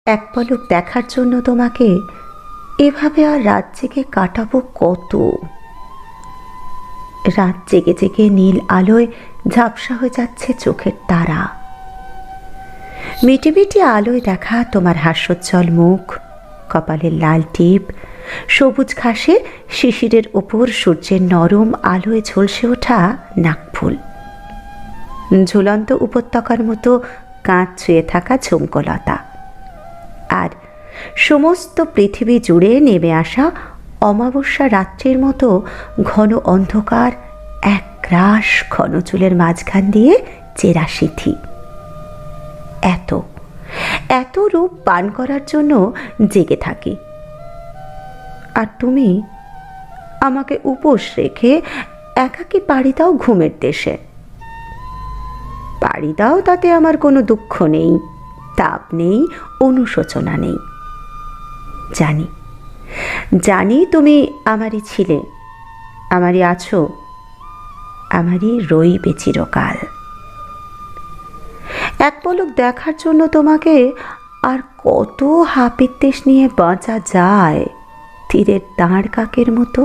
এক পলক দেখার জন্য তোমাকে এভাবে আর রাত জেগে কাটাবো কত? রাত জেগে জেগে নীল আলোয় ঝাপসা হয়ে যাচ্ছে চোখের তারা। মিটি মিটি আলোয় দেখা তোমার হাস্যোজ্জ্বল মুখ, কপালের লাল টিপ, সবুজ ঘাসে শিশিরের ওপর সূর্যের নরম আলোয় ঝলসে ওঠা নাকফুল, ঝুলন্ত উপত্যকার মতো কাঁচ ছুঁয়ে থাকা ঝুমকলতা, আর সমস্ত পৃথিবী জুড়ে নেমে আসা অমাবস্যা রাত্রির মতো ঘন অন্ধকার এক গ্রাস ঘন চুলের মাঝখান দিয়ে চেরা সিথি। এত এত রূপ পান করার জন্য জেগে থাকি, আর তুমি আমাকে উপোস রেখে একাকী পাড়ি দাও ঘুমের দেশে। পাড়ি দাও, তাতে আমার কোনো দুঃখ নেই, তাপ নেই, অনুশোচনা নেই। জানি জানি তুমি আমারই ছিলে, আমারই আছো, আমারই রইবে চিরকাল। এক পলক দেখার জন্য তোমাকে আর কত হাপিত্যেশ নিয়ে বাঁচা যায় তীরের দাঁড় কাকের মতো।